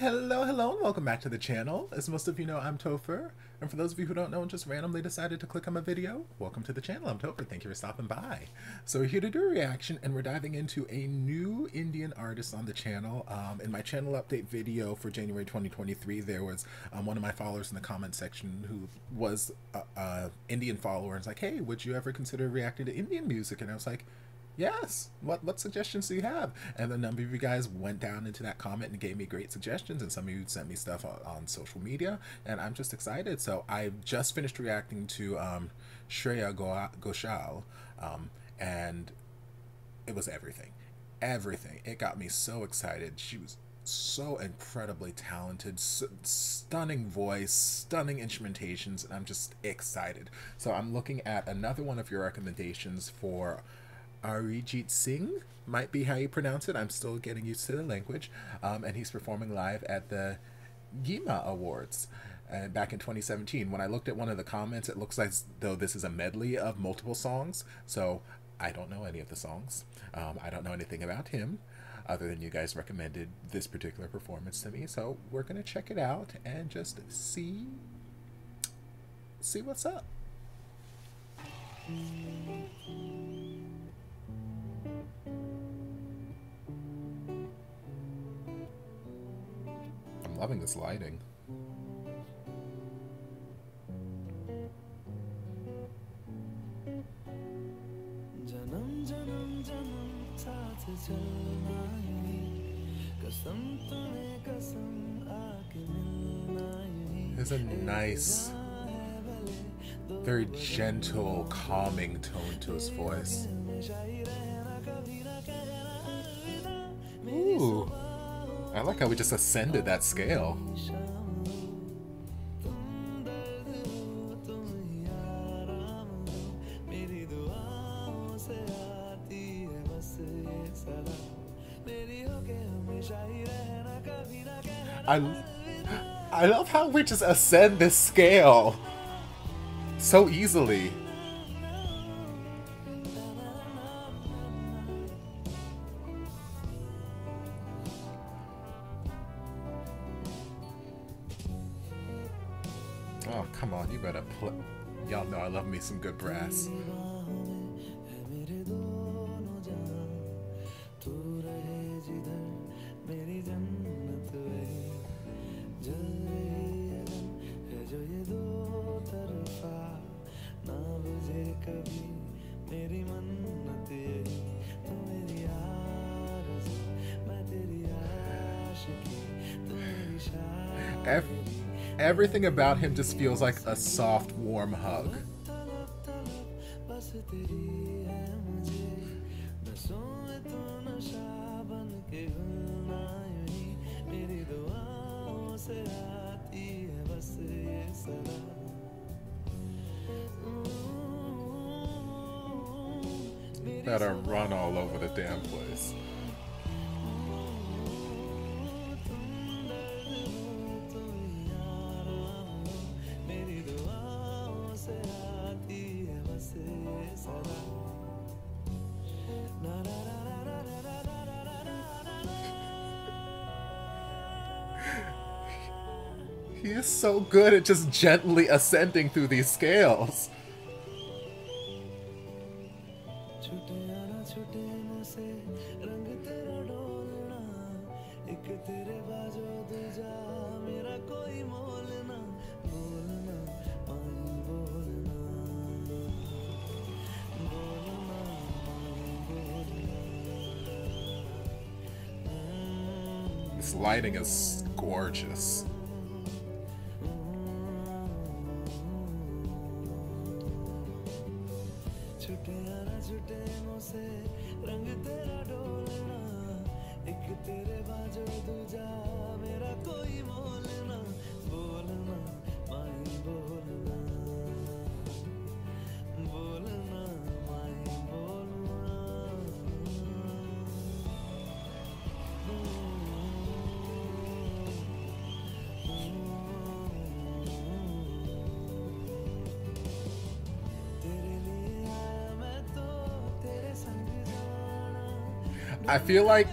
Hello, hello, and welcome back to the channel. As most of you know, I'm Topher, and for those of you who don't know and just randomly decided to click on my video, welcome to the channel. I'm Topher. Thank you for stopping by. So we're here to do a reaction, and we're diving into a new Indian artist on the channel. In my channel update video for January 2023, there was one of my followers in the comment section who was a Indian follower and was like, hey, would you ever consider reacting to Indian music? And I was like, yes. What suggestions do you have? And a number of you guys went down into that comment and gave me great suggestions, and some of you sent me stuff on social media, and I'm just excited. So I just finished reacting to Shreya Ghoshal, and it was everything. Everything. It got me so excited. She was so incredibly talented, stunning voice, stunning instrumentations, and I'm just excited. So I'm looking at another one of your recommendations for Arijit Singh, might be how you pronounce it. I'm still getting used to the language. And he's performing live at the GIMA Awards back in 2017. When I looked at one of the comments, it looks like though this is a medley of multiple songs. So I don't know any of the songs. I don't know anything about him other than you guys recommended this particular performance to me. So we're going to check it out and just see what's up. Loving this lighting. Janam janam janam saath chalna hi kasam tumhe kasam aake milna hi. There's a nice, very gentle, calming tone to his voice. Ooh. I like how we just ascended that scale. I love how we just ascend this scale so easily. Oh, come on, you better play. Y'all know I love me some good brass. Everything about him just feels like a soft, warm hug. Better run all over the damn place. He is so good at just gently ascending through these scales. This lighting is gorgeous. I feel like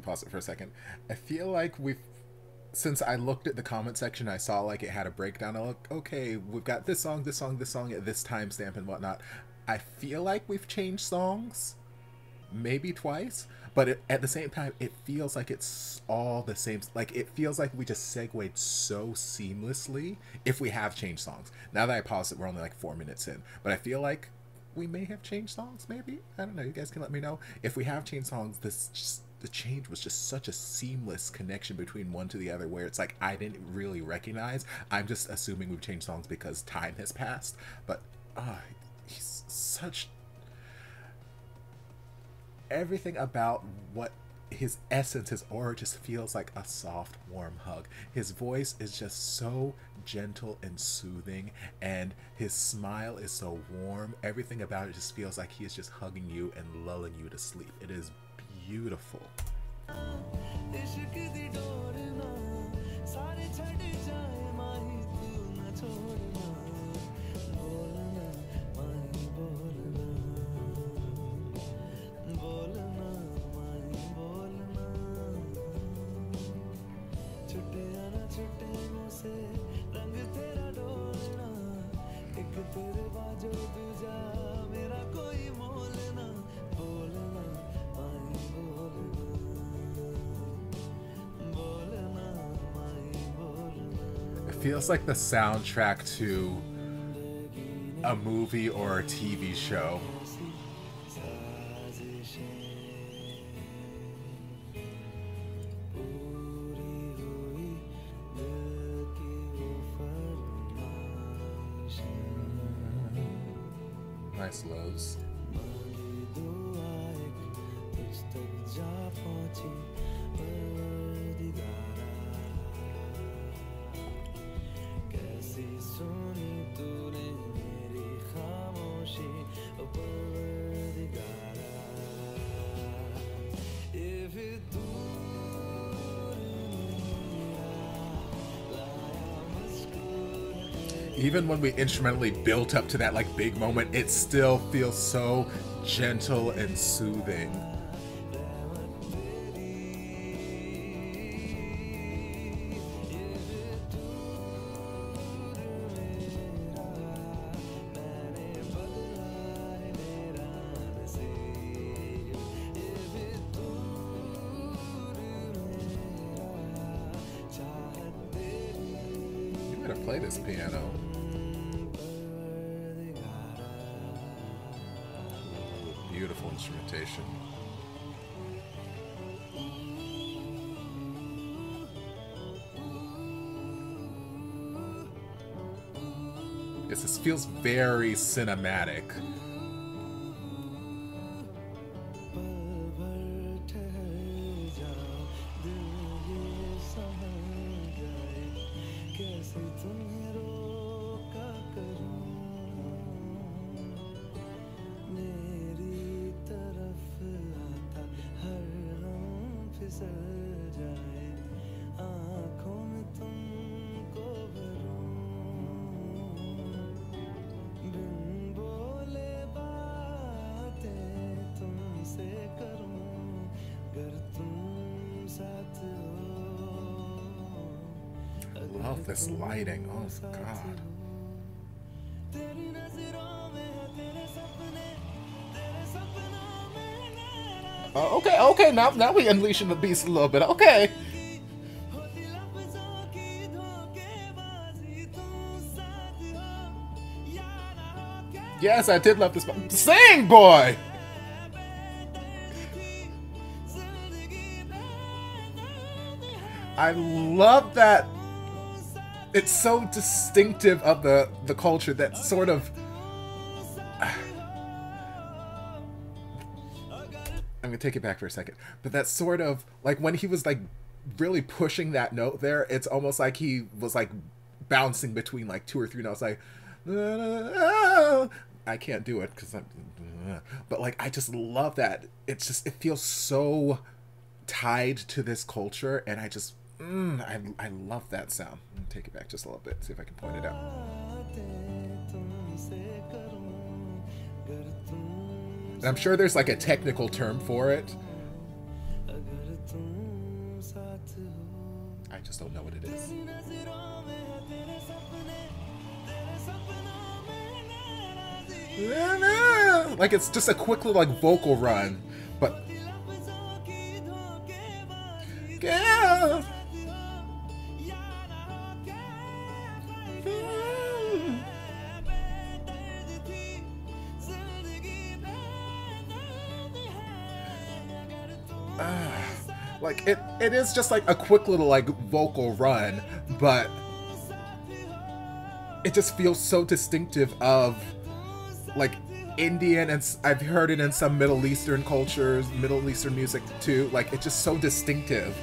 pause it for a second. I feel like since I looked at the comment section, I saw like it had a breakdown. I look, okay, we've got this song, this song, this song at this timestamp and whatnot. I feel like we've changed songs, maybe twice, but at the same time, it feels like it's all the same. Like, it feels like we just segued so seamlessly if we have changed songs. Now that I paused it, we're only like 4 minutes in, but I feel like we may have changed songs, maybe? I don't know. You guys can let me know. If we have changed songs, the change was just such a seamless connection between one to the other where it's like I didn't really recognize. I'm just assuming we've changed songs because time has passed. But he's such... Everything about what his essence, his aura just feels like a soft, warm hug. His voice is just so gentle and soothing, and his smile is so warm. Everything about it just feels like he is just hugging you and lulling you to sleep. It is beautiful. It feels like the soundtrack to a movie or a TV show. Nice lows. Even when we instrumentally built up to that like big moment, it still feels so gentle and soothing. You better play this piano. Beautiful instrumentation. Yes, this feels very cinematic. I love this lighting. Oh God. Okay. Now we unleashing the beast a little bit. Okay. Yes, I did love this. Sing, boy. I love that. It's so distinctive of the culture that sort of... I'm gonna take it back for a second. But that's sort of like when he was like really pushing that note there, it's almost like he was like bouncing between like 2 or 3 notes, like I can't do it because I'm, but like I just love that. It's just, it feels so tied to this culture, and I just I love that sound. I'm gonna take it back just a little bit, see if I can point it out. And I'm sure there's like a technical term for it. Like it's just a quick little like vocal run, but yeah. Like it is just like a quick little like vocal run, but it just feels so distinctive of like Indian, and I've heard it in some Middle Eastern cultures, Middle Eastern music too. Like it's just so distinctive.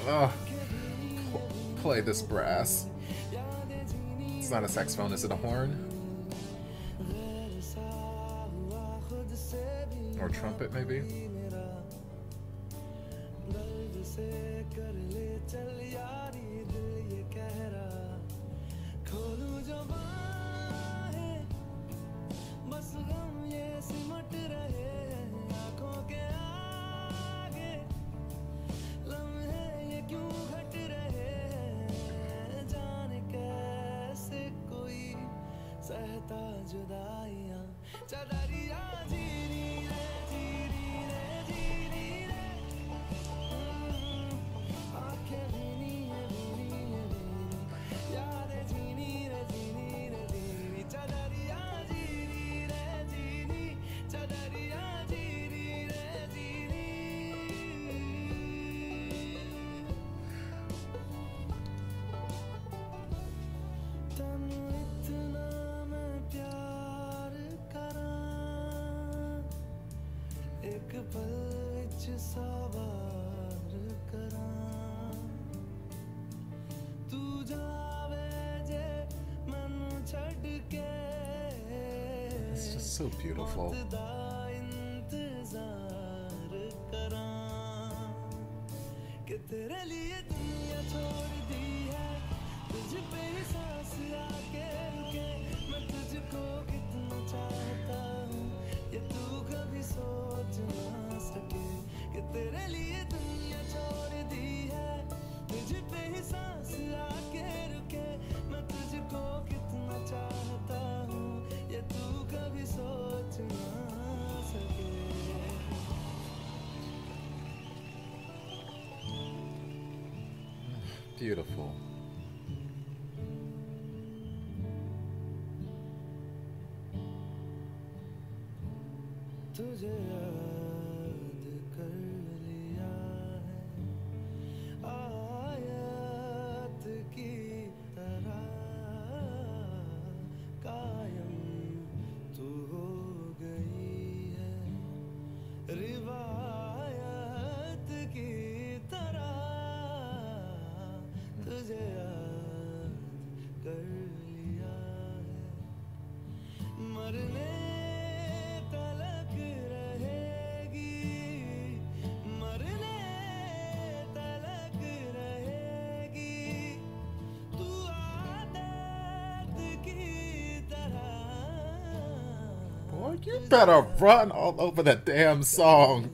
Oh, play this brass. It's not a saxophone, is it a horn? Or trumpet, maybe? It's just so beautiful. Beautiful. तुझे याद कर लिया है आयत की तरह कायम तू हो गई है रिवायत की तरह तुझे याद कर लिया है मरने You better run all over that damn song.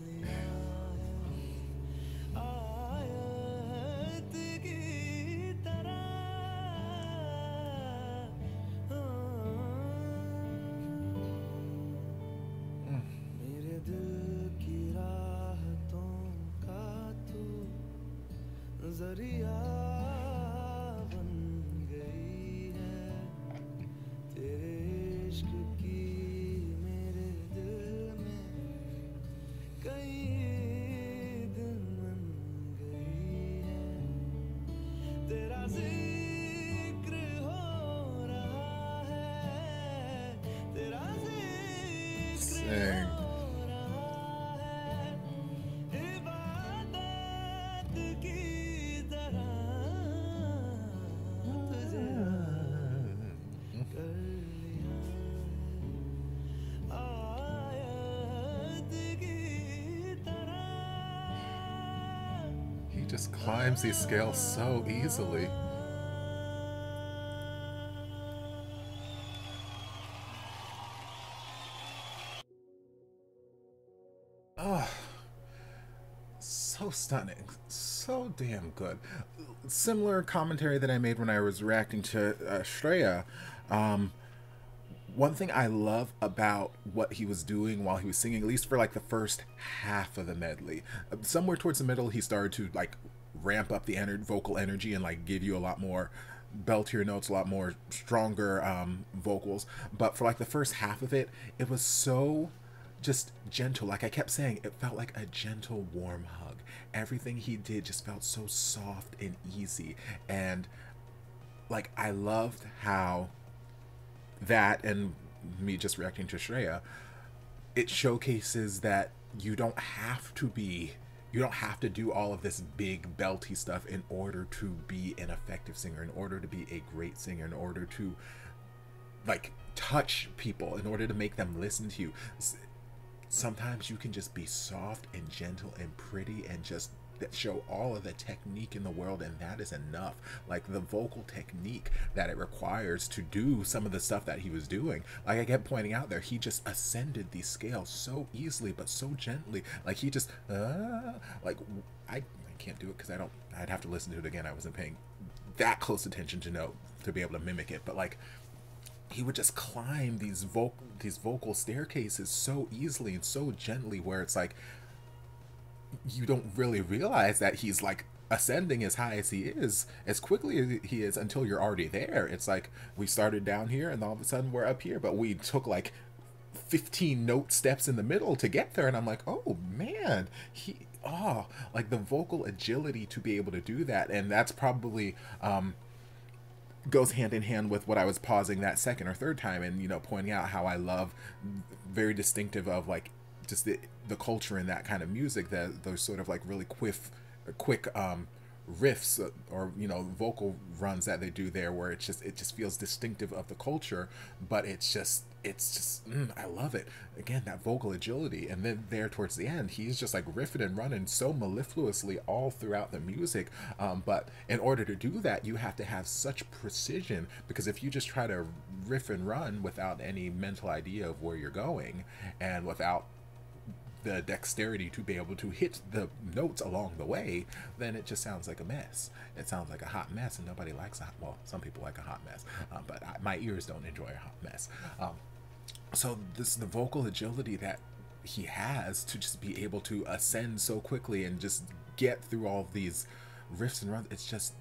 He just climbs these scales so easily. Oh, so stunning, so damn good. Similar commentary that I made when I was reacting to Shreya. Um, One thing I love about what he was doing while he was singing, at least for like the first half of the medley, somewhere towards the middle, he started to like ramp up the vocal energy and like give you a lot more beltier notes, a lot more stronger vocals. But for like the first half of it, it was so just gentle. Like I kept saying, it felt like a gentle, warm hug. Everything he did just felt so soft and easy. And like I loved how that, and me just reacting to Shreya, it showcases that you don't have to do all of this big belty stuff in order to be an effective singer, in order to be a great singer, in order to like touch people, in order to make them listen to you. Sometimes you can just be soft and gentle and pretty and just that show all of the technique in the world, and that is enough. Like the vocal technique that it requires to do some of the stuff that he was doing, like I kept pointing out there, he just ascended these scales so easily but so gently. Like he just like I can't do it because I'd have to listen to it again. I wasn't paying that close attention to know to be able to mimic it, but like he would just climb these vocal staircases so easily and so gently, where it's like you don't really realize that he's like ascending as high as he is, as quickly as he is, until you're already there. It's like we started down here and all of a sudden we're up here, but we took like 15 note steps in the middle to get there, and I'm like, oh man, like the vocal agility to be able to do that. And that's probably goes hand in hand with what I was pausing that second or third time and, you know, pointing out how I love, very distinctive of like just the culture in that kind of music, that those sort of like really quick riffs, or you know, vocal runs that they do there, where it just feels distinctive of the culture, but I love it. Again, that vocal agility, and then there towards the end, he's just like riffing and running so mellifluously all throughout the music. But in order to do that, you have to have such precision, because if you just try to riff and run without any mental idea of where you're going, and without the dexterity to be able to hit the notes along the way, then it just sounds like a mess. It sounds like a hot mess, and nobody likes well, some people like a hot mess, but my ears don't enjoy a hot mess. So the vocal agility that he has to just be able to ascend so quickly and just get through all of these riffs and runs, it's just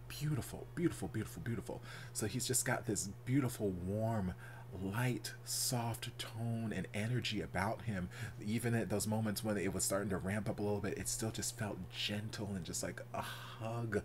beautiful, beautiful, beautiful, beautiful. So he's just got this beautiful, warm, light, soft tone and energy about him. Even at those moments when it was starting to ramp up a little bit, it still just felt gentle and just like a hug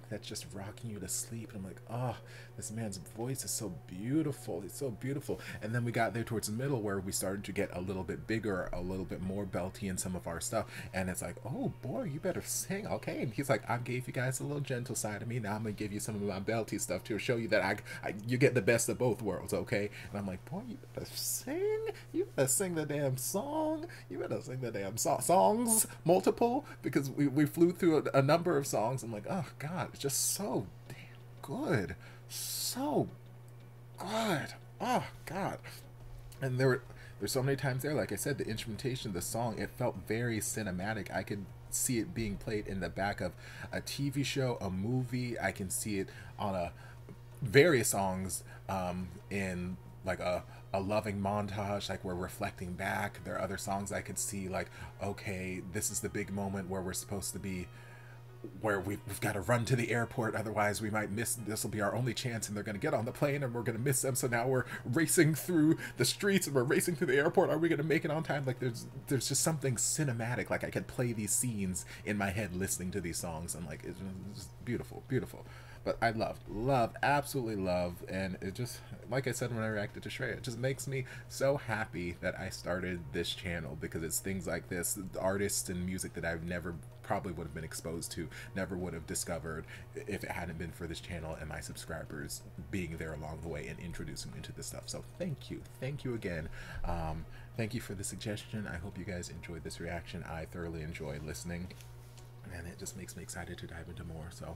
that's just rocking you to sleep. And I'm like, oh, this man's voice is so beautiful. It's so beautiful. And then we got there towards the middle, where we started to get a little bit bigger, a little bit more belty in some of our stuff, and it's like, oh boy, you better sing. Okay. And he's like, I gave you guys a little gentle side of me, now I'm gonna give you some of my belty stuff to show you that you get the best of both worlds. Okay. And I'm like, boy, you better sing. You better sing the damn song. You better sing the damn songs, multiple, because we flew through a number of songs. I'm like, oh God, it's just so damn good. So good. Oh God. And there's so many times there, like I said, the instrumentation, the song, it felt very cinematic. I could see it being played in the back of a TV show, a movie. I can see it on various songs in like a loving montage, like we're reflecting back. There are other songs I could see, like, okay, this is the big moment where we're supposed to be, where we've got to run to the airport, otherwise we might miss, this will be our only chance, and they're going to get on the plane and we're going to miss them, so now we're racing through the streets and we're racing through the airport. Are we going to make it on time? Like there's just something cinematic. Like I could play these scenes in my head listening to these songs, and like it's just beautiful, beautiful. But I love, absolutely love, and it just, like I said when I reacted to Shreya, it just makes me so happy that I started this channel, because it's things like this, artists and music that I've never probably would have been exposed to, never would have discovered if it hadn't been for this channel and my subscribers being there along the way and introducing me into this stuff. So thank you again. Thank you for the suggestion. I hope you guys enjoyed this reaction. I thoroughly enjoyed listening, and it just makes me excited to dive into more. So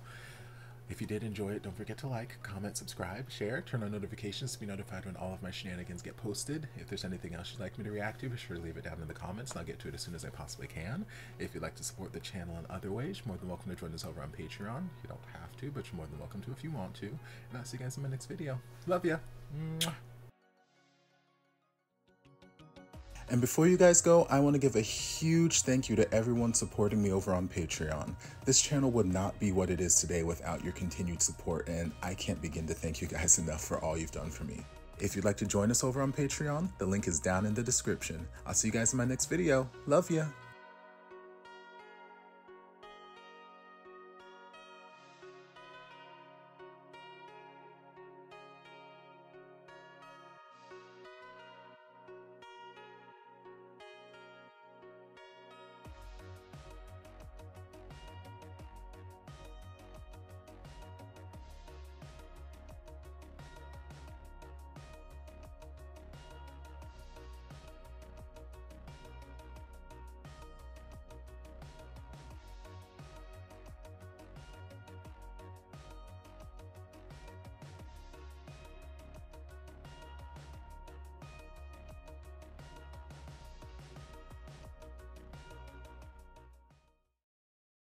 If you did enjoy it, don't forget to like, comment, subscribe, share, turn on notifications to be notified when all of my shenanigans get posted. If there's anything else you'd like me to react to, be sure to leave it down in the comments and I'll get to it as soon as I possibly can. If you'd like to support the channel in other ways, you're more than welcome to join us over on Patreon. You don't have to, but you're more than welcome to if you want to. And I'll see you guys in my next video. Love ya! Mwah. And before you guys go, I want to give a huge thank you to everyone supporting me over on Patreon. This channel would not be what it is today without your continued support, and I can't begin to thank you guys enough for all you've done for me. If you'd like to join us over on Patreon, the link is down in the description. I'll see you guys in my next video. Love ya!